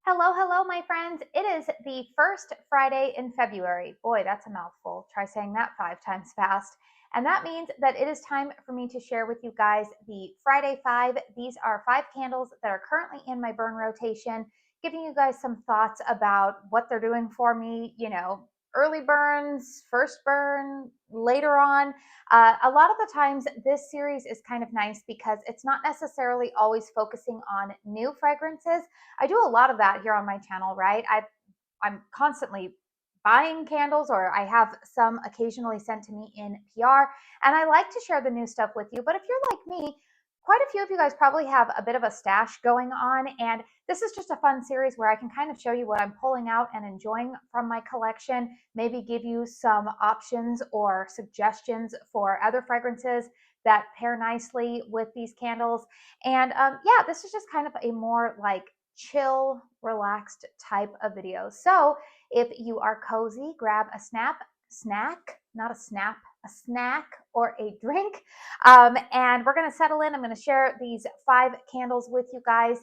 Hello, hello, my friends. It is the first Friday in February. Boy, that's a mouthful. Try saying that 5 times fast. And that means that it is time for me to share with you guys the Friday Five. These are 5 candles that are currently in my burn rotation, giving you guys some thoughts about what they're doing for me, early burns, first burn, later on. A lot of the times, this series is kind of nice because it's not necessarily always focusing on new fragrances. I do a lot of that here on my channel, right? I'm constantly buying candles, or I have some occasionally sent to me in PR, and I like to share the new stuff with you. But if you're like me, quite a few of you guys probably have a bit of a stash going on, and this is just a fun series where I can kind of show you what I'm pulling out and enjoying from my collection, maybe give you some options or suggestions for other fragrances that pair nicely with these candles. And yeah, this is just kind of a more like chill, relaxed type of video. So if you are cozy, grab a a snack or a drink. And we're going to settle in. I'm going to share these 5 candles with you guys.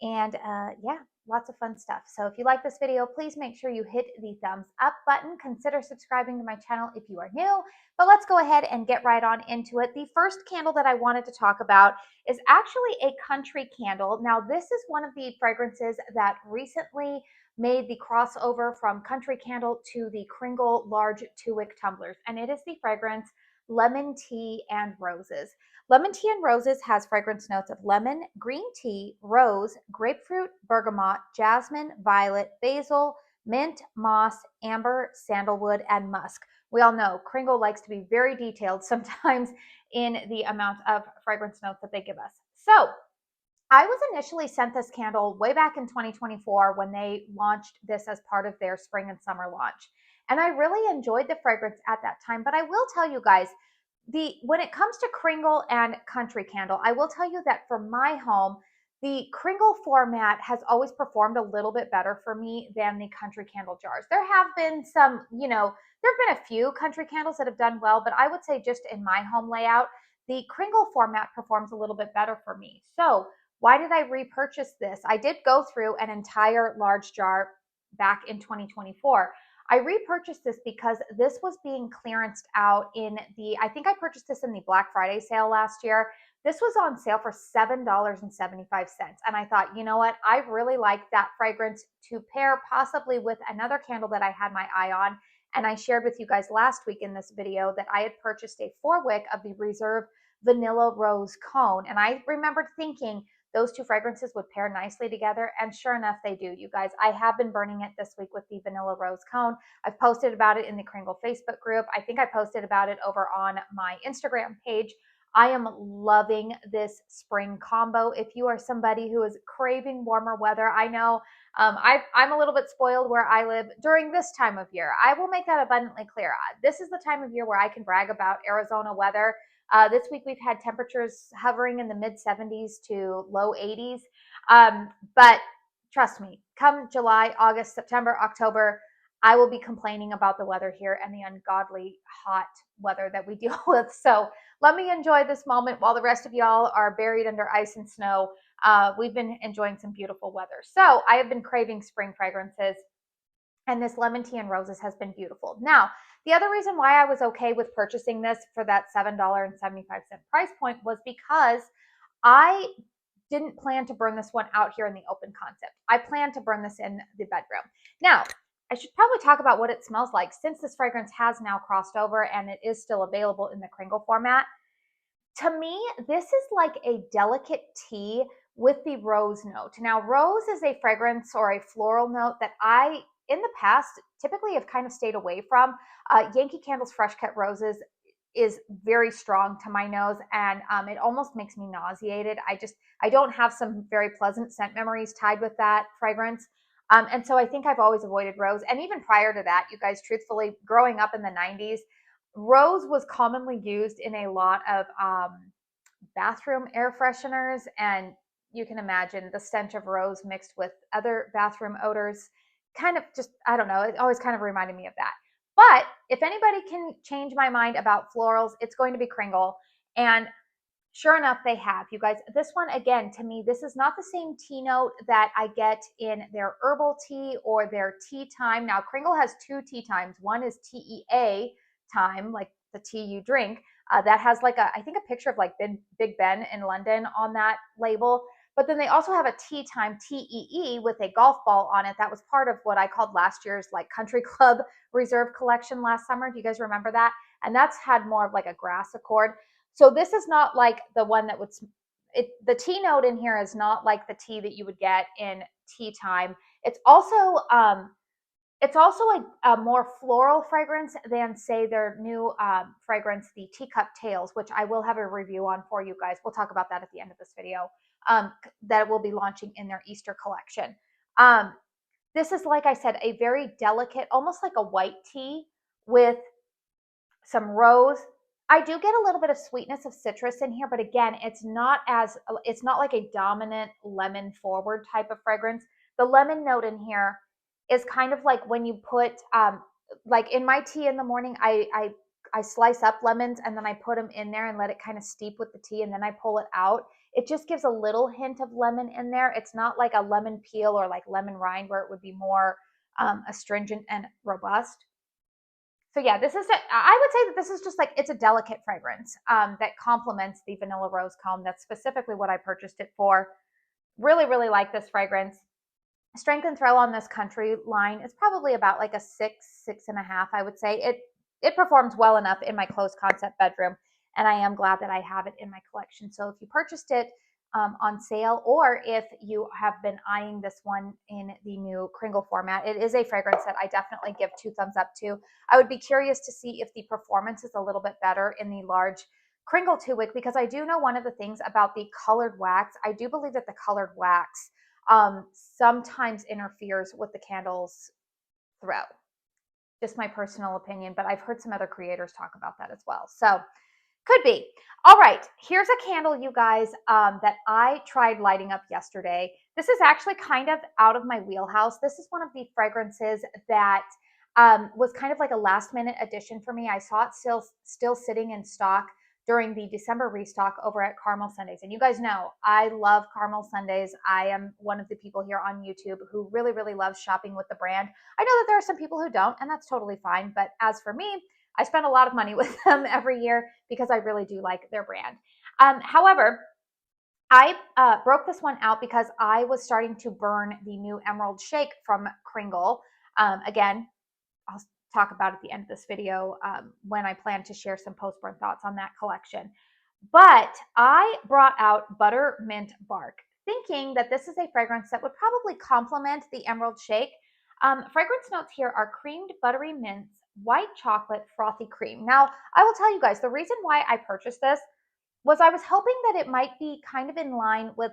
And yeah, lots of fun stuff. So if you like this video, please make sure you hit the thumbs up button. Consider subscribing to my channel if you are new. But let's go ahead and get right on into it. The first candle that I wanted to talk about is actually a country candle. Now, this is one of the fragrances that recently made the crossover from country candle to the KRINGLE large 2-wick tumblers, and it is the fragrance Lemon Tea and Roses. Lemon Tea and Roses has fragrance notes of lemon, green tea, rose, grapefruit, bergamot, jasmine, violet, basil, mint, moss, amber, sandalwood, and musk. We all know KRINGLE likes to be very detailed sometimes in the amount of fragrance notes that they give us. So I was initially sent this candle way back in 2024 when they launched this as part of their spring and summer launch. And I really enjoyed the fragrance at that time. But I will tell you guys, when it comes to KRINGLE and country candle, I will tell you that for my home, the KRINGLE format has always performed a little bit better for me than the country candle jars. There have been some, there have been a few country candles that have done well, but I would say just in my home layout, the KRINGLE format performs a little bit better for me. So why did I repurchase this? I did go through an entire large jar back in 2024. I repurchased this because this was being clearanced out I think I purchased this in the Black Friday sale last year. This was on sale for $7.75. And I thought, you know what? I really like that fragrance to pair possibly with another candle that I had my eye on. And I shared with you guys last week in this video that I had purchased a 4-wick of the Reserve Vanilla Rose Cone. And I remembered thinking, those 2 fragrances would pair nicely together, and sure enough, they do, you guys. I have been burning it this week with the Vanilla Rose Cone. I've posted about it in the KRINGLE Facebook group. I think I posted about it over on my Instagram page. I am loving this spring combo. If you are somebody who is craving warmer weather, I know I'm a little bit spoiled where I live during this time of year. I will make that abundantly clear. This is the time of year where I can brag about Arizona weather. This week we've had temperatures hovering in the mid 70s to low 80s. But trust me, come July, August, September, October, I will be complaining about the weather here and the ungodly hot weather that we deal with. So let me enjoy this moment while the rest of y'all are buried under ice and snow. We've been enjoying some beautiful weather. So I have been craving spring fragrances, and this Lemon Tea and Roses has been beautiful. Now, the other reason why I was okay with purchasing this for that $7.75 price point was because I didn't plan to burn this one out here in the open concept. I plan to burn this in the bedroom. Now, I should probably talk about what it smells like, since this fragrance has now crossed over and it is still available in the KRINGLE format. To me, this is like a delicate tea with the rose note. Now, rose is a fragrance or a floral note that I, in the past, typically have kind of stayed away from. Yankee Candle's Fresh Cut Roses is very strong to my nose, and it almost makes me nauseated. I don't have some very pleasant scent memories tied with that fragrance. And so I think I've always avoided rose. And even prior to that, you guys, truthfully, growing up in the 90s, rose was commonly used in a lot of bathroom air fresheners, and you can imagine the stench of rose mixed with other bathroom odors. Kind of just, I don't know, it always kind of reminded me of that. But if anybody can change my mind about florals, it's going to be KRINGLE. And Sure enough, they have, you guys. This one, again, to me, this is not the same tea note that I get in their herbal tea or their tea time. Now, Kringle has two tea times. One is TEA time, like the tea you drink. That has like I think a picture of like Big Ben in London on that label. But then they also have a tea time TEE with a golf ball on it. That was part of what I called last year's like country club reserve collection last summer. Do you guys remember that? And that's had more of like a grass accord. So this is not like the one that would, the tea note in here is not like the tea that you would get in tea time. It's also a more floral fragrance than say their new fragrance, the Teacup Tales, which I will have a review on for you guys. We'll talk about that at the end of this video. That will be launching in their Easter collection. This is, like I said, a very delicate, almost like a white tea with some rose. I do get a little bit of sweetness of citrus in here, but again, it's not like a dominant lemon forward type of fragrance. The lemon note in here is kind of like when you put, like in my tea in the morning, I slice up lemons and then I put them in there and let it kind of steep with the tea and then I pull it out. It just gives a little hint of lemon in there. It's not like a lemon peel or like lemon rind where it would be more astringent and robust. So yeah, I would say that this is just like, it's a delicate fragrance that complements the vanilla rose comb. That's specifically what I purchased it for. Really, really like this fragrance. Strength and throw on this country line is probably about like a 6.5, I would say. It performs well enough in my closed concept bedroom, and I am glad that I have it in my collection. So if you purchased it on sale, or if you have been eyeing this one in the new Kringle format, it is a fragrance that I definitely give 2 thumbs up to. I would be curious to see if the performance is a little bit better in the large Kringle 2-wick, because I do know one of the things about the colored wax, I do believe that the colored wax sometimes interferes with the candle's throw. Just my personal opinion, but I've heard some other creators talk about that as well. So could be. All right, here's a candle, you guys, that I tried lighting up yesterday. This is actually kind of out of my wheelhouse. This is one of the fragrances that was kind of like a last minute addition for me. I saw it still sitting in stock during the December restock over at Caramel Sundays. And you guys know, I love Caramel Sundays. I am one of the people here on YouTube who really, really loves shopping with the brand. I know that there are some people who don't, and that's totally fine. But as for me, I spend a lot of money with them every year because I really do like their brand. However, I broke this one out because I was starting to burn the new Emerald Shake from Kringle. Again, I'll talk about at the end of this video when I plan to share some post-burn thoughts on that collection. But I brought out Butter Mint Bark, thinking that this is a fragrance that would probably complement the Emerald Shake. Fragrance notes here are creamed buttery mints, white chocolate, frothy cream. Now, I will tell you guys, the reason why I purchased this was I was hoping that it might be kind of in line with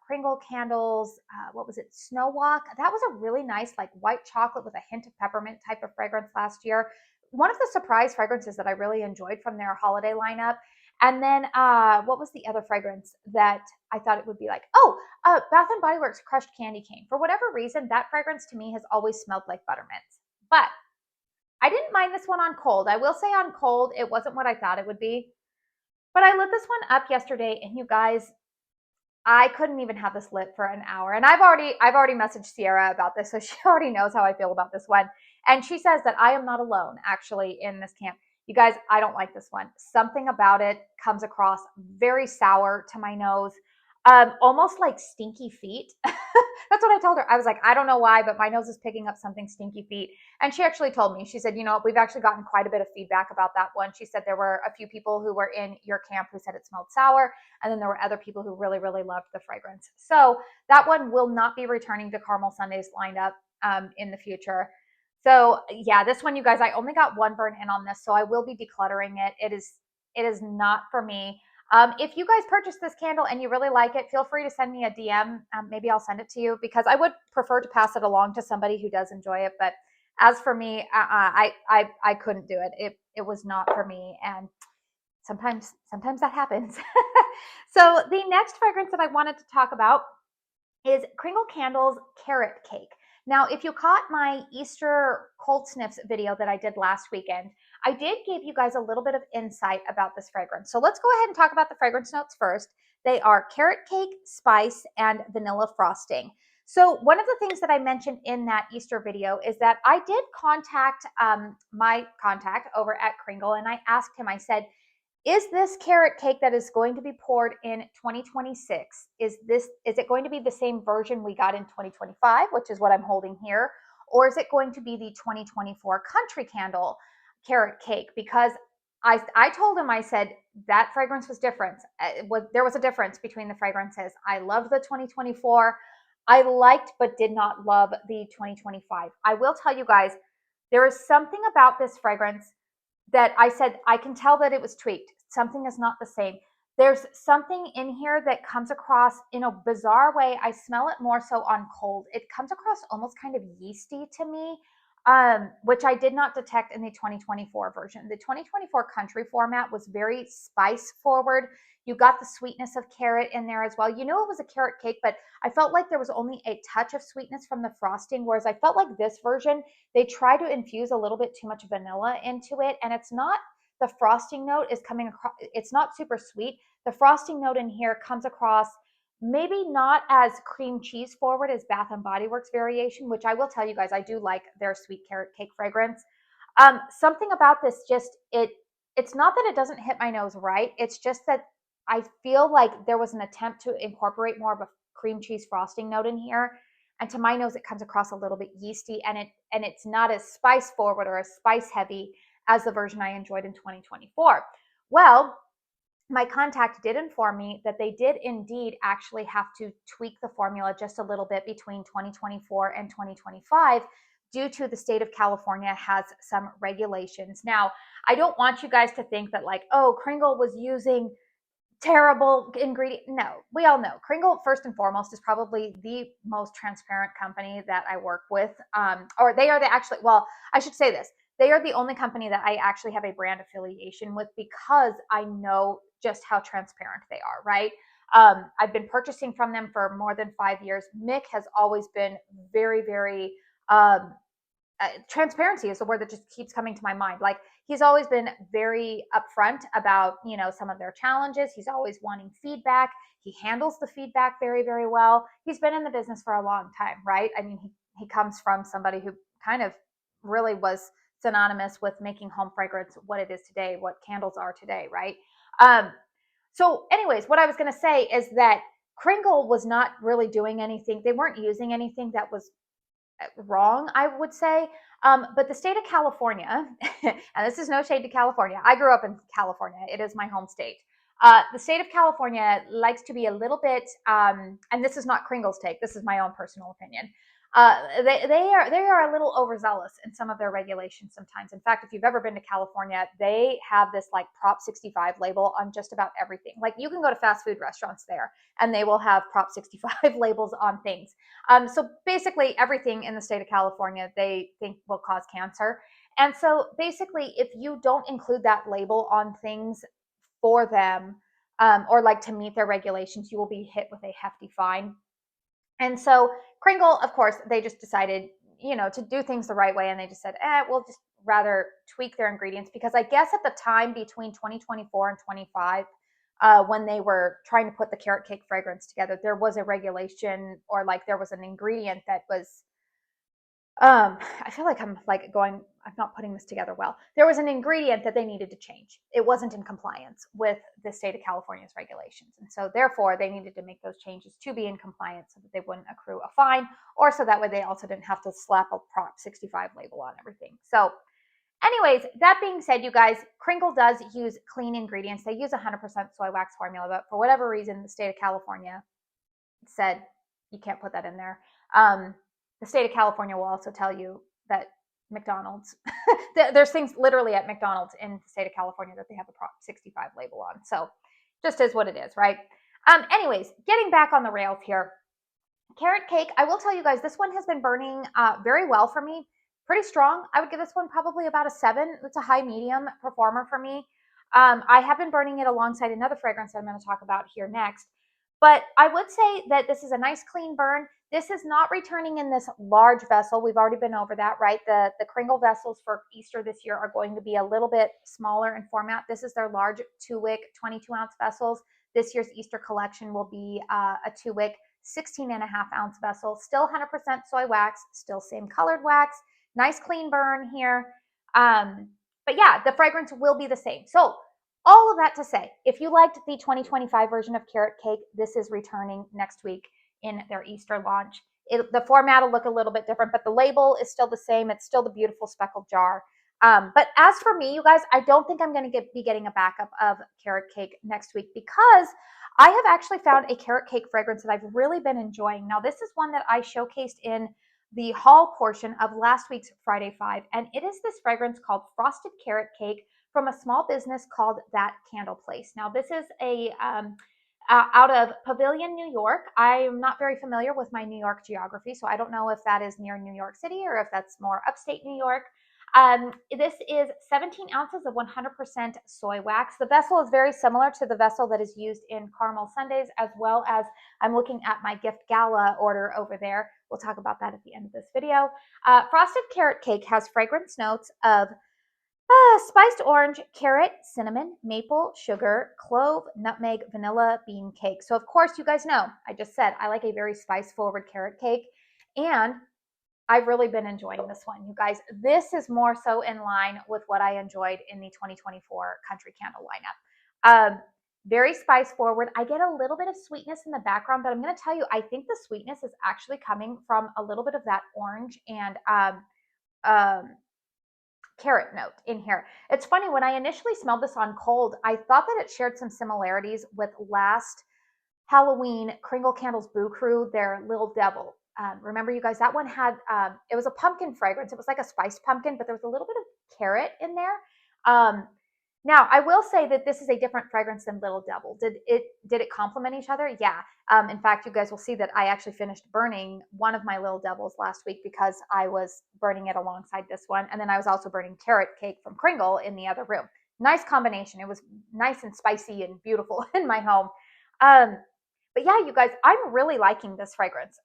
Kringle Candles, what was it, Snow Walk? That was a really nice like white chocolate with a hint of peppermint type of fragrance last year. One of the surprise fragrances that I really enjoyed from their holiday lineup. And then what was the other fragrance that I thought it would be like? Oh, Bath & Body Works Crushed Candy Cane. For whatever reason, that fragrance to me has always smelled like buttermints. But I didn't mind this one on cold. I will say on cold, it wasn't what I thought it would be. But I lit this one up yesterday, and you guys, I couldn't even have this lit for an hour. And I've already messaged Sierra about this, so she already knows how I feel about this one. And she says that I am not alone, actually, in this camp. You guys, I don't like this one. Something about it comes across very sour to my nose, almost like stinky feet. That's what I told her. I was like, I don't know why, but my nose is picking up something stinky feet. And she actually told me, she said, you know, we've actually gotten quite a bit of feedback about that one. She said there were a few people who were in your camp who said it smelled sour. And then there were other people who really, really loved the fragrance. So that one will not be returning to Caramel Sundays lineup in the future. So yeah, this one, you guys, I only got one burn in on this, so I will be decluttering it. It is not for me. If you guys purchase this candle and you really like it, feel free to send me a DM. Maybe I'll send it to you because I would prefer to pass it along to somebody who does enjoy it. But as for me, I couldn't do it. It was not for me, and sometimes that happens. So the next fragrance that I wanted to talk about is Kringle Candles Carrot Cake. Now, if you caught my Easter cold sniffs video that I did last weekend, I did give you guys a little bit of insight about this fragrance. So let's go ahead and talk about the fragrance notes first. They are carrot cake, spice, and vanilla frosting. So one of the things that I mentioned in that Easter video is that I did contact my contact over at Kringle, and I asked him, I said, is this carrot cake that is going to be poured in 2026, is it going to be the same version we got in 2025, which is what I'm holding here, or is it going to be the 2024 country candle carrot cake? Because I told him, I said that fragrance was different. There was a difference between the fragrances. I loved the 2024. I liked but did not love the 2025. I will tell you guys, there is something about this fragrance that I said, I can tell that it was tweaked. Something is not the same. There's something in here that comes across in a bizarre way. I smell it more so on cold. It comes across almost kind of yeasty to me, which I did not detect in the 2024 version. The 2024 country format was very spice forward. You got the sweetness of carrot in there as well. You know, it was a carrot cake, but I felt like there was only a touch of sweetness from the frosting, whereas I felt like this version, they try to infuse a little bit too much vanilla into it, and it's not, the frosting note is coming across, it's not super sweet. The frosting note in here comes across maybe not as cream cheese forward as Bath and Body Works variation, which I will tell you guys, I do like their sweet carrot cake fragrance. Something about this just, it's not that it doesn't hit my nose right. It's just that I feel like there was an attempt to incorporate more of a cream cheese frosting note in here. And to my nose, it comes across a little bit yeasty, and it's not as spice forward or as spice heavy as the version I enjoyed in 2024. Well, my contact did inform me that they did indeed actually have to tweak the formula just a little bit between 2024 and 2025 due to the state of California has some regulations. Now, I don't want you guys to think that like, oh, Kringle was using terrible ingredient. No, we all know Kringle, first and foremost, is probably the most transparent company that I work with. Or they are the actually, well, I should say this. They are the only company that I actually have a brand affiliation with because I know just how transparent they are, right? I've been purchasing from them for more than 5 years. Mick has always been very, very, transparency is the word that just keeps coming to my mind. Like, he's always been very upfront about, you know, some of their challenges. He's always wanting feedback. He handles the feedback very, very well. He's been in the business for a long time, right? I mean, he comes from somebody who kind of really was synonymous with making home fragrance what it is today, what candles are today, right? So anyways, what I was going to say is that Kringle was not really doing anything. They weren't using anything that was wrong, I would say. But the state of California, and this is no shade to California. I grew up in California. It is my home state. The state of California likes to be a little bit, and this is not Kringle's take. This is my own personal opinion. They are a little overzealous in some of their regulations sometimes. In fact, if you've ever been to California, they have this like Prop 65 label on just about everything. Like, you can go to fast food restaurants there and they will have Prop 65 labels on things. So basically everything in the state of California they think will cause cancer. And so basically, if you don't include that label on things for them, or like to meet their regulations, you will be hit with a hefty fine. And so Kringle, of course, they just decided, you know, to do things the right way. And they just said, we'll just rather tweak their ingredients, because I guess at the time between 2024 and 25, when they were trying to put the carrot cake fragrance together, there was a regulation, or like there was an ingredient that was, I feel like I'm not putting this together well. There was an ingredient that they needed to change. It wasn't in compliance with the state of California's regulations. And so therefore they needed to make those changes to be in compliance so that they wouldn't accrue a fine, or so that way they also didn't have to slap a Prop 65 label on everything. So anyways, that being said, you guys, Kringle does use clean ingredients. They use 100% soy wax formula, but for whatever reason, the state of California said you can't put that in there. The state of California will also tell you that McDonald's, there's things literally at McDonald's in the state of California that they have a Prop 65 label on. So just is what it is, right? Anyways, getting back on the rails here. Carrot cake, I will tell you guys, this one has been burning very well for me. Pretty strong. I would give this one probably about a 7. It's a high medium performer for me. I have been burning it alongside another fragrance that I'm going to talk about here next. But I would say that this is a nice clean burn. This is not returning in this large vessel. We've already been over that, right? The Kringle vessels for Easter this year are going to be a little bit smaller in format. This is their large 2-wick, 22-ounce vessels. This year's Easter collection will be a 2-wick, 16.5-ounce vessel. Still 100% soy wax, still same colored wax. Nice clean burn here. But yeah, the fragrance will be the same. So all of that to say, if you liked the 2025 version of Carrot Cake, this is returning next week in their Easter launch. The format will look a little bit different, but the label is still the same. It's still the beautiful speckled jar. But as for me, you guys, I don't think I'm going to be getting a backup of Carrot Cake next week because I have actually found a Carrot Cake fragrance that I've really been enjoying. Now, this is one that I showcased in the haul portion of last week's Friday 5, and it is this fragrance called Frosted Carrot Cake from a small business called That Candle Place. Now, this is out of Pavilion, New York. I'm not very familiar with my New York geography, so I don't know if that is near New York City or if that's more upstate New York. This is 17 ounces of 100% soy wax. The vessel is very similar to the vessel that is used in caramel sundaes, as well as I'm looking at my gift gala order over there. We'll talk about that at the end of this video. Frosted Carrot Cake has fragrance notes of spiced orange, carrot, cinnamon, maple, sugar, clove, nutmeg, vanilla, bean cake. So of course, you guys know, I just said I like a very spice-forward carrot cake, and I've really been enjoying this one, you guys. This is more so in line with what I enjoyed in the 2024 Country Candle lineup. Very spice-forward. I get a little bit of sweetness in the background, but I'm going to tell you, I think the sweetness is actually coming from a little bit of that orange and carrot note in here. It's funny, when I initially smelled this on cold, I thought that it shared some similarities with last Halloween Kringle Candles Boo Crew, their Little Devil. Remember, you guys, that one had, it was a pumpkin fragrance. It was like a spiced pumpkin, but there was a little bit of carrot in there. Now, I will say that this is a different fragrance than Little Devil. Did it complement each other? Yeah. In fact, you guys will see that I actually finished burning one of my Little Devils last week because I was burning it alongside this one. And then I was also burning Carrot Cake from Kringle in the other room. Nice combination. It was nice and spicy and beautiful in my home. But yeah, you guys, I'm really liking this fragrance.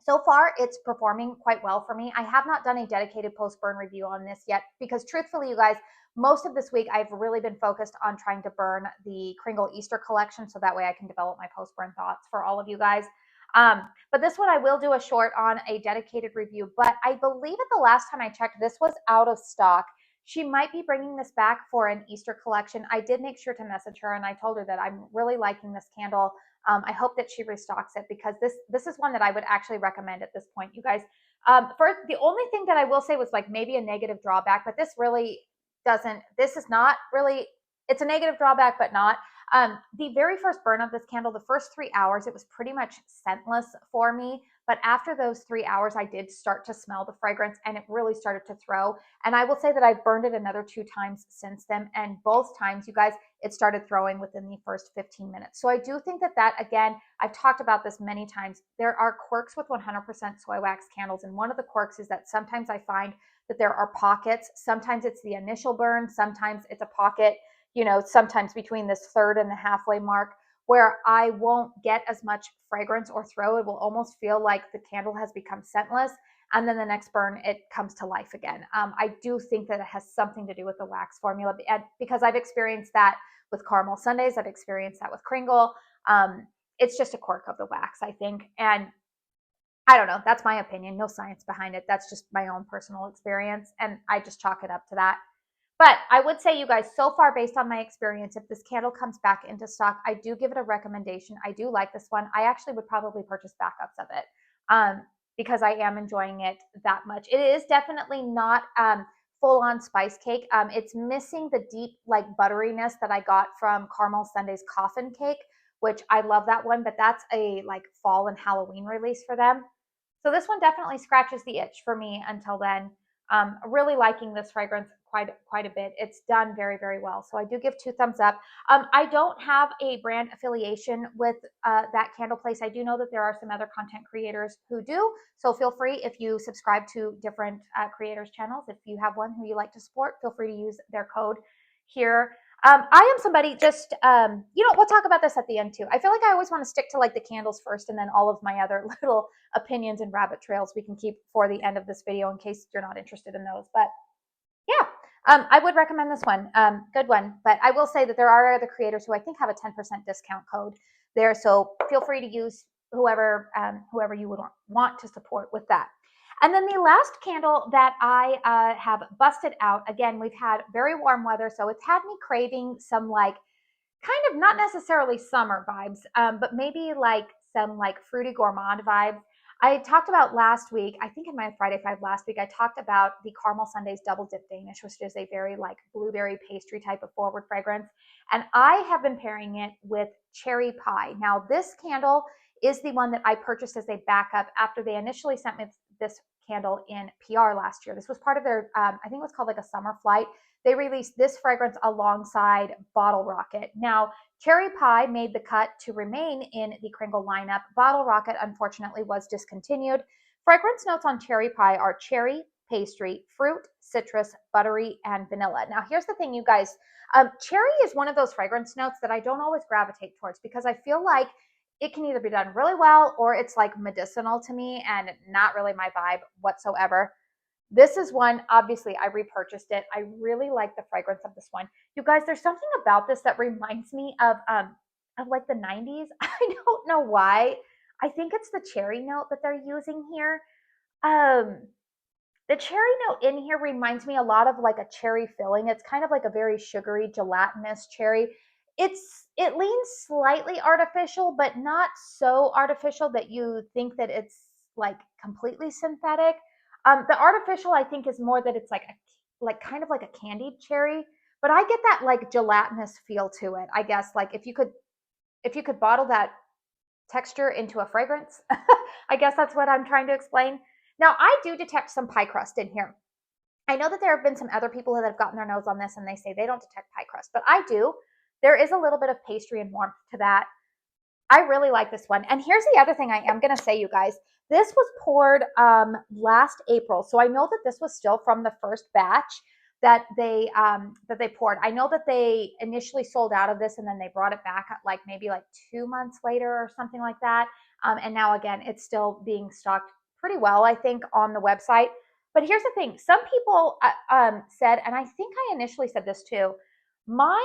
So far, it's performing quite well for me. I have not done a dedicated post-burn review on this yet because truthfully, you guys, most of this week, I've really been focused on trying to burn the Kringle Easter collection so that way I can develop my post-burn thoughts for all of you guys. But this one, I will do a short on a dedicated review, but I believe at the last time I checked, this was out of stock. She might be bringing this back for an Easter collection. I did make sure to message her and I told her that I'm really liking this candle. I hope that she restocks it because this is one that I would actually recommend at this point, you guys. First, the only thing that I will say was like maybe a negative drawback, but this really doesn't, this is not really, it's a negative drawback, but not. The very first burn of this candle, the first 3 hours, it was pretty much scentless for me. But after those 3 hours, I did start to smell the fragrance and it really started to throw. And I will say that I've burned it another 2 times since then. And both times, you guys, it started throwing within the first 15 minutes. So I do think that, again, I've talked about this many times. There are quirks with 100% soy wax candles. And one of the quirks is that sometimes I find that there are pockets. Sometimes it's the initial burn. Sometimes it's a pocket, you know, sometimes between this third and the halfway mark, where I won't get as much fragrance or throw. It will almost feel like the candle has become scentless. And then the next burn, it comes to life again. I do think that it has something to do with the wax formula because I've experienced that with caramel sundaes. I've experienced that with Kringle. It's just a quirk of the wax, I think. And I don't know. That's my opinion. No science behind it. That's just my own personal experience. And I just chalk it up to that. But I would say, you guys, so far, based on my experience, if this candle comes back into stock, I do give it a recommendation. I do like this one. I actually would probably purchase backups of it because I am enjoying it that much. It is definitely not full-on spice cake. It's missing the deep, like, butteriness that I got from Caramel Sunday's Coffin Cake, which I love that one, but that's a, like, fall and Halloween release for them. So this one definitely scratches the itch for me until then. Really liking this fragrance quite a bit. It's done very, very well. So I do give 2 thumbs up. I don't have a brand affiliation with That Candle Place. I do know that there are some other content creators who do. So feel free, if you subscribe to different creators' channels, if you have one who you like to support, feel free to use their code here. I am somebody just, we'll talk about this at the end too. I feel like I always want to stick to like the candles first and then all of my other little opinions and rabbit trails we can keep for the end of this video in case you're not interested in those. But yeah, I would recommend this one. Good one. But I will say that there are other creators who I think have a 10% discount code there. So feel free to use whoever you would want to support with that. And then the last candle that I have busted out, again, we've had very warm weather, so it's had me craving some like kind of not necessarily summer vibes, but maybe like some like fruity gourmand vibes. I talked about last week, I think in my Friday Five last week, I talked about the Caramel Sundays Double Dip Danish, which is a very like blueberry pastry type of forward fragrance. And I have been pairing it with cherry pie. Now, this candle is the one that I purchased as a backup after they initially sent me this candle in PR last year. This was part of their, I think it was called like a summer flight. They released this fragrance alongside Bottle Rocket. Now, Cherry Pie made the cut to remain in the Kringle lineup. Bottle Rocket, unfortunately, was discontinued. Fragrance notes on Cherry Pie are cherry, pastry, fruit, citrus, buttery, and vanilla. Now, here's the thing, you guys. Cherry is one of those fragrance notes that I don't always gravitate towards because I feel like it can either be done really well or it's like medicinal to me and not really my vibe whatsoever. This is one, obviously, I repurchased it. I really like the fragrance of this one. You guys, there's something about this that reminds me of like the 90s. I don't know why. I think it's the cherry note that they're using here. Um, the cherry note in here reminds me a lot of like a cherry filling. It's kind of like a very sugary, gelatinous cherry. It leans slightly artificial, but not so artificial that you think that it's like completely synthetic. The artificial, I think, is more that it's like kind of like a candied cherry, but I get that like gelatinous feel to it. I guess like if you could bottle that texture into a fragrance, I guess that's what I'm trying to explain. Now, I do detect some pie crust in here. I know that there have been some other people that have gotten their nose on this and they say they don't detect pie crust, but I do. There is a little bit of pastry and warmth to that. I really like this one. And here's the other thing I am going to say, you guys. This was poured last April, so I know that this was still from the first batch that they poured. I know that they initially sold out of this and then they brought it back at like maybe like 2 months later or something like that. And now again, it's still being stocked pretty well, I think, on the website. But here's the thing: some people said, and I think I initially said this too. Mine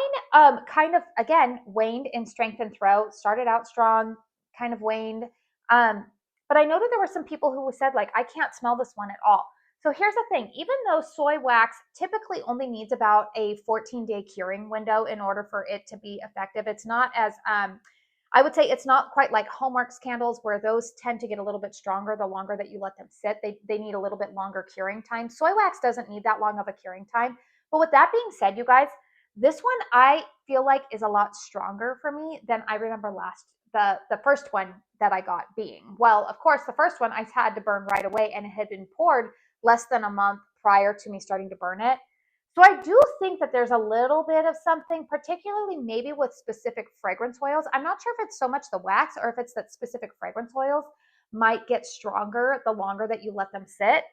kind of again waned in strength and throw. Started out strong, kind of waned. Um, but I know that there were some people who said like, I can't smell this one at all. So here's the thing, even though soy wax typically only needs about a 14-day curing window in order for it to be effective, it's not as, I would say it's not quite like Hallmark's candles where those tend to get a little bit stronger the longer that you let them sit. They need a little bit longer curing time. Soy wax doesn't need that long of a curing time. But with that being said, you guys, this one I feel like is a lot stronger for me than I remember the first one that I got being. Well, of course, the first one I had to burn right away and it had been poured less than a month prior to me starting to burn it. So I do think that there's a little bit of something, particularly maybe with specific fragrance oils. I'm not sure if it's so much the wax or if it's that specific fragrance oils might get stronger the longer that you let them sit.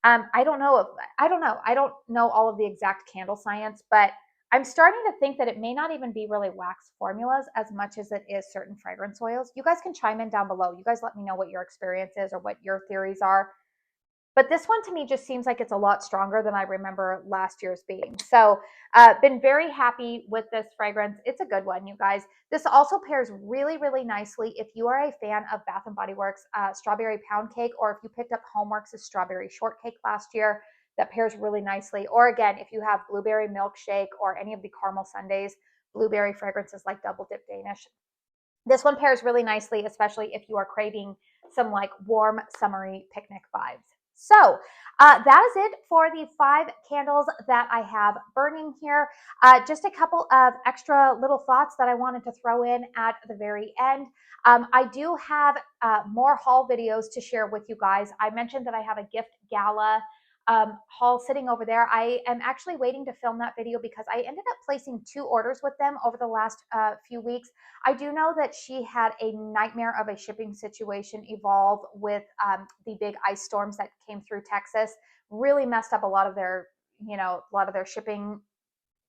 I don't know. I don't know. I don't know all of the exact candle science, but I'm starting to think that it may not even be really wax formulas as much as it is certain fragrance oils. You guys can chime in down below. You guys let me know what your experience is or what your theories are. But this one to me just seems like it's a lot stronger than I remember last year's being. So been very happy with this fragrance. It's a good one, you guys. This also pairs really, really nicely if you are a fan of Bath & Body Works Strawberry Pound Cake, or if you picked up Hallmark's Strawberry Shortcake last year, that pairs really nicely. Or again, if you have Blueberry Milkshake or any of the Caramel Sundays, blueberry fragrances like Double Dip Danish. This one pairs really nicely, especially if you are craving some like warm, summery picnic vibes. So that is it for the 5 candles that I have burning here. Just a couple of extra little thoughts that I wanted to throw in at the very end. I do have more haul videos to share with you guys. I mentioned that I have a gift gala haul sitting over there. I am actually waiting to film that video because I ended up placing 2 orders with them over the last few weeks. I do know that she had a nightmare of a shipping situation evolve with the big ice storms that came through Texas. Really messed up a lot of their shipping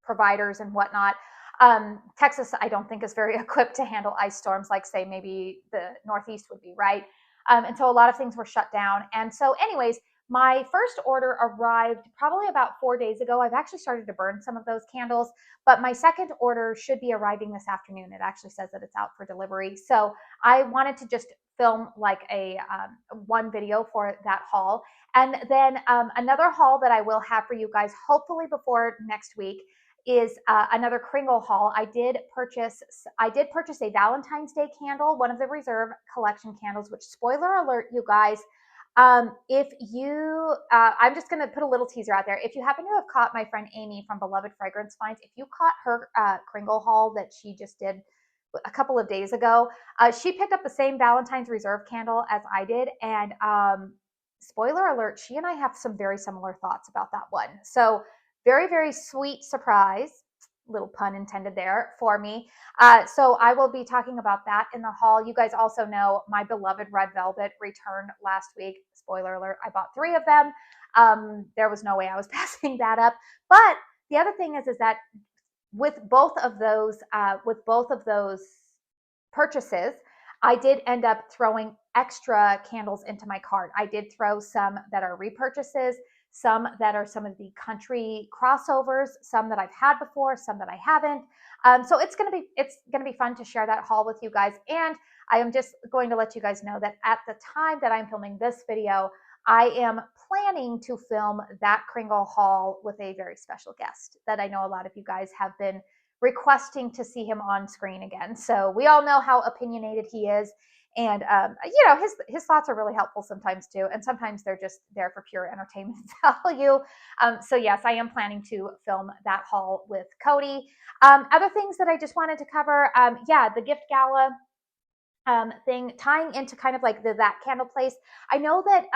providers and whatnot. Texas, I don't think is very equipped to handle ice storms like, say, maybe the Northeast would be, right? And so a lot of things were shut down. And so anyways, my first order arrived probably about 4 days ago. I've actually started to burn some of those candles, but my second order should be arriving this afternoon. It actually says that it's out for delivery. So I wanted to just film like a one video for that haul. And then another haul that I will have for you guys, hopefully before next week, is another Kringle haul. I did purchase a Valentine's Day candle, one of the Reserve collection candles, which, spoiler alert, you guys, if you, I'm just going to put a little teaser out there. If you happen to have caught my friend Amy from Beloved Fragrance Finds, if you caught her Kringle haul that she just did a couple of days ago, she picked up the same Valentine's Reserve candle as I did. And spoiler alert, she and I have some very similar thoughts about that one. So very, very sweet surprise, little pun intended there for me. So I will be talking about that in the haul. You guys also know my beloved Red Velvet returned last week. Spoiler alert, I bought 3 of them. There was no way I was passing that up. But the other thing is that with both of those purchases, I did end up throwing extra candles into my cart. I did throw some that are repurchases, some that are some of the country crossovers, some that I've had before, some that I haven't. So it's gonna be fun to share that haul with you guys. And I am just going to let you guys know that at the time that I'm filming this video, I am planning to film that Kringle haul with a very special guest that I know a lot of you guys have been requesting to see him on screen again. So we all know how opinionated he is. And you know, his thoughts are really helpful sometimes too, and sometimes they're just there for pure entertainment value. So yes, I am planning to film that haul with Cody. Other things that I just wanted to cover, yeah, the gift gala thing, tying into kind of like that candle place. I know that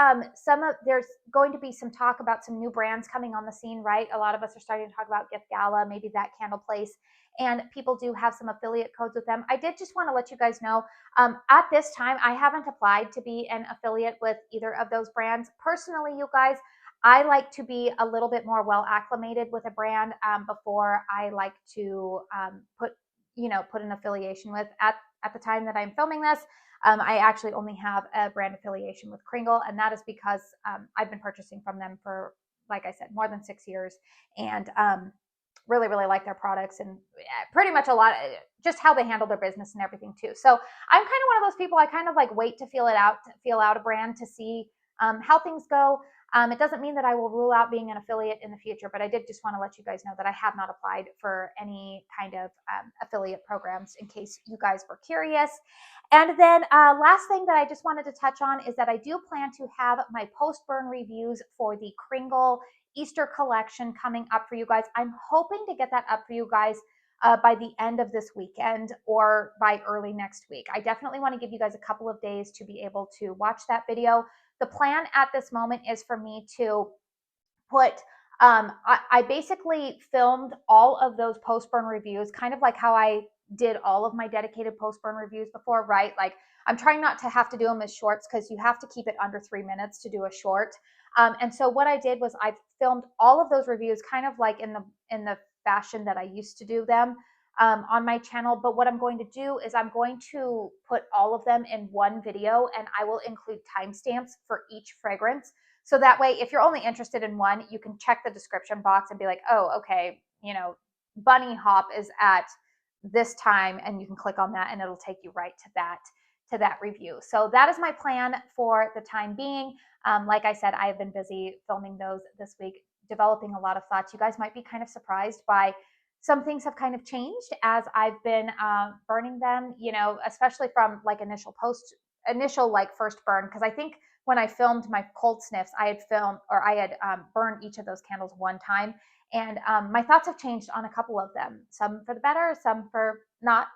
there's going to be some talk about some new brands coming on the scene, right? A lot of us are starting to talk about Gift Gala, maybe that candle place, and people do have some affiliate codes with them. I did just want to let you guys know, at this time, I haven't applied to be an affiliate with either of those brands. Personally, you guys, I like to be a little bit more well acclimated with a brand before I like to put an affiliation with. At the time that I'm filming this, I actually only have a brand affiliation with Kringle, and that is because I've been purchasing from them for, like I said, more than 6 years, and really, really like their products and pretty much a lot, just how they handle their business and everything too. So I'm kind of one of those people, I kind of like wait to feel out a brand to see how things go. It doesn't mean that I will rule out being an affiliate in the future, but I did just want to let you guys know that I have not applied for any kind of affiliate programs, in case you guys were curious. And then last thing that I just wanted to touch on is that I do plan to have my post-burn reviews for the Kringle Easter collection coming up for you guys. I'm hoping to get that up for you guys by the end of this weekend or by early next week. I definitely want to give you guys a couple of days to be able to watch that video. The plan at this moment is for me to put, I basically filmed all of those post-burn reviews, kind of like how I did all of my dedicated post-burn reviews before, right? Like, I'm trying not to have to do them as shorts because you have to keep it under 3 minutes to do a short. And so what I did was I filmed all of those reviews kind of like in the fashion that I used to do them on my channel. But what I'm going to do is I'm going to put all of them in one video, and I will include timestamps for each fragrance. So that way, if you're only interested in one, you can check the description box and be like, oh, okay, Bunny Hop is at this time, and you can click on that and it'll take you right to that review. So that is my plan for the time being. Like I said, I have been busy filming those this week, developing a lot of thoughts. You guys might be kind of surprised by some things have kind of changed as I've been burning them, especially from like initial like first burn. Because I think when I filmed my cold sniffs, I had burned each of those candles one time. And my thoughts have changed on a couple of them, some for the better, some for not,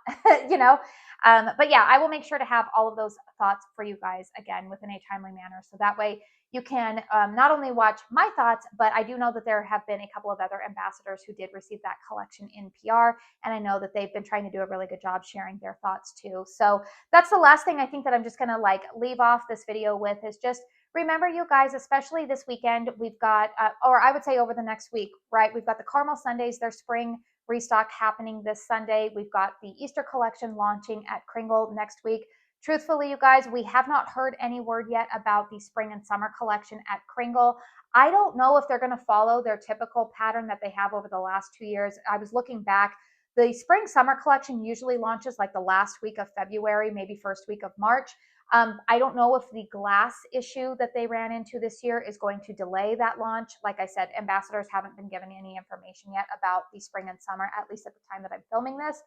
But yeah, I will make sure to have all of those thoughts for you guys again within a timely manner. So that way you can not only watch my thoughts, but I do know that there have been a couple of other ambassadors who did receive that collection in PR. And I know that they've been trying to do a really good job sharing their thoughts too. So that's the last thing I think that I'm just going to like leave off this video with, is just remember, you guys, especially this weekend, we've got, or I would say over the next week, right? We've got the Caramel Sundays, their spring restock happening this Sunday. We've got the Easter collection launching at Kringle next week. Truthfully, you guys, we have not heard any word yet about the spring and summer collection at Kringle. I don't know if they're going to follow their typical pattern that they have over the last 2 years. I was looking back. The spring summer collection usually launches like the last week of February, maybe first week of March. I don't know if the glass issue that they ran into this year is going to delay that launch. Like I said, ambassadors haven't been given any information yet about the spring and summer, at least at the time that I'm filming this.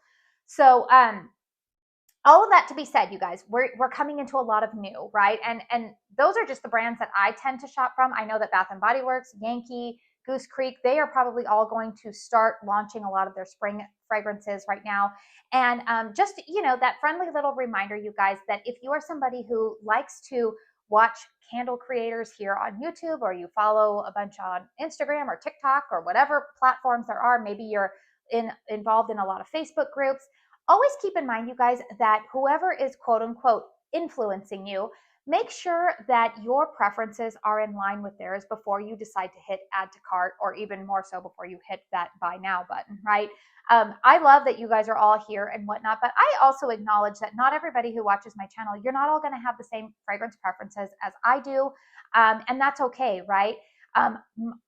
So, all of that to be said, you guys, we're coming into a lot of new, right? And those are just the brands that I tend to shop from. I know that Bath and Body Works, Yankee, Goose Creek, they are probably all going to start launching a lot of their spring fragrances right now. And just, that friendly little reminder, you guys, that if you are somebody who likes to watch candle creators here on YouTube, or you follow a bunch on Instagram or TikTok or whatever platforms there are, maybe you're involved in a lot of Facebook groups, always keep in mind, you guys, that whoever is quote unquote influencing you, make sure that your preferences are in line with theirs before you decide to hit add to cart, or even more so before you hit that buy now button, right? I love that you guys are all here and whatnot, but I also acknowledge that not everybody who watches my channel, you're not all going to have the same fragrance preferences as I do, and that's okay, right?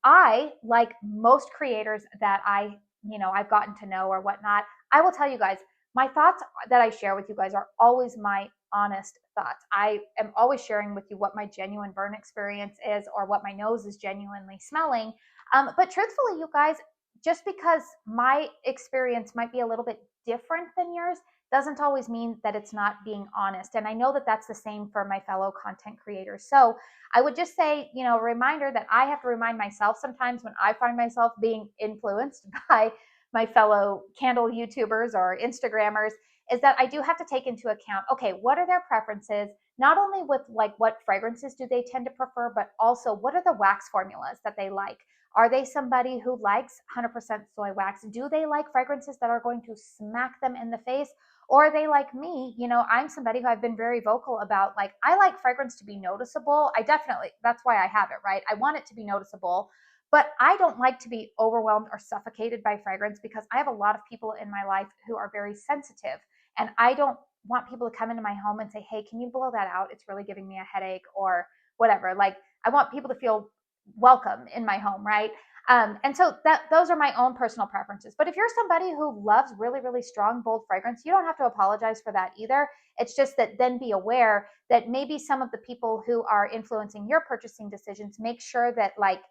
I, like most creators that I've gotten to know or whatnot, I will tell you guys, my thoughts that I share with you guys are always my honest thoughts. I am always sharing with you what my genuine burn experience is, or what my nose is genuinely smelling. But truthfully, you guys, just because my experience might be a little bit different than yours doesn't always mean that it's not being honest. And I know that that's the same for my fellow content creators. So I would just say, a reminder that I have to remind myself sometimes when I find myself being influenced by my fellow candle YouTubers or Instagrammers, is that I do have to take into account, okay, what are their preferences? Not only with like what fragrances do they tend to prefer, but also what are the wax formulas that they like? Are they somebody who likes 100% soy wax? Do they like fragrances that are going to smack them in the face? Or are they like me? I'm somebody who I've been very vocal about, like, I like fragrance to be noticeable. That's why I have it, right? I want it to be noticeable. But I don't like to be overwhelmed or suffocated by fragrance, because I have a lot of people in my life who are very sensitive. And I don't want people to come into my home and say, hey, can you blow that out? It's really giving me a headache or whatever. Like, I want people to feel welcome in my home, right? And so those are my own personal preferences. But if you're somebody who loves really, really strong, bold fragrance, you don't have to apologize for that either. It's just that then be aware that maybe some of the people who are influencing your purchasing decisions, make sure that like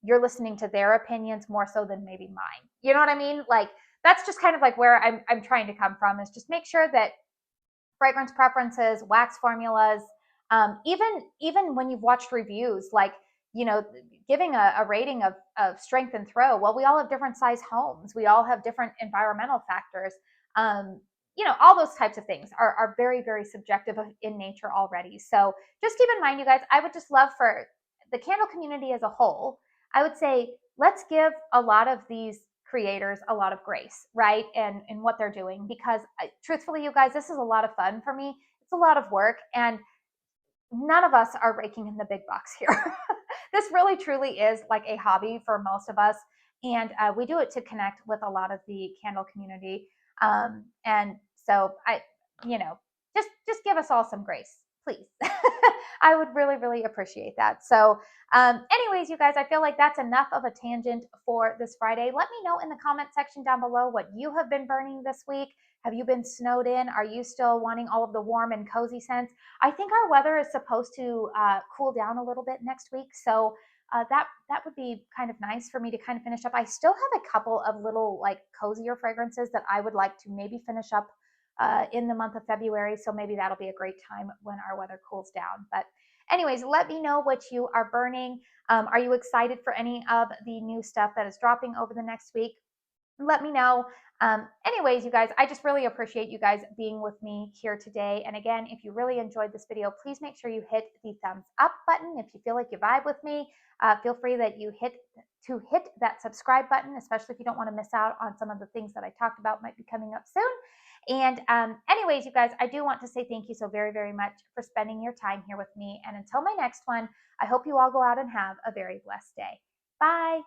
you're listening to their opinions more so than maybe mine. You know what I mean? Like, that's just kind of like where I'm trying to come from, is just make sure that fragrance preferences, wax formulas, even when you've watched reviews, like, giving a rating of strength and throw. Well, we all have different size homes. We all have different environmental factors. All those types of things are very, very subjective in nature already. So just keep in mind, you guys, I would just love for the candle community as a whole, I would say, let's give a lot of these creators a lot of grace, right? And what they're doing, because truthfully, you guys, this is a lot of fun for me. It's a lot of work, and none of us are raking in the big bucks here. This really truly is like a hobby for most of us. And we do it to connect with a lot of the candle community. And so just give us all some grace, please. I would really, really appreciate that. So anyways, you guys, I feel like that's enough of a tangent for this Friday. Let me know in the comment section down below what you have been burning this week. Have you been snowed in? Are you still wanting all of the warm and cozy scents? I think our weather is supposed to cool down a little bit next week. So that would be kind of nice for me to kind of finish up. I still have a couple of little like cozier fragrances that I would like to maybe finish up in the month of February. So maybe that'll be a great time when our weather cools down. But anyways, let me know what you are burning. Are you excited for any of the new stuff that is dropping over the next week? Let me know. Anyways, you guys, I just really appreciate you guys being with me here today. And again, if you really enjoyed this video, please make sure you hit the thumbs up button. If you feel like you vibe with me, feel free that you hit that subscribe button, especially if you don't want to miss out on some of the things that I talked about might be coming up soon. And anyways, you guys, I do want to say thank you so very, very much for spending your time here with me. And until my next one, I hope you all go out and have a very blessed day. Bye.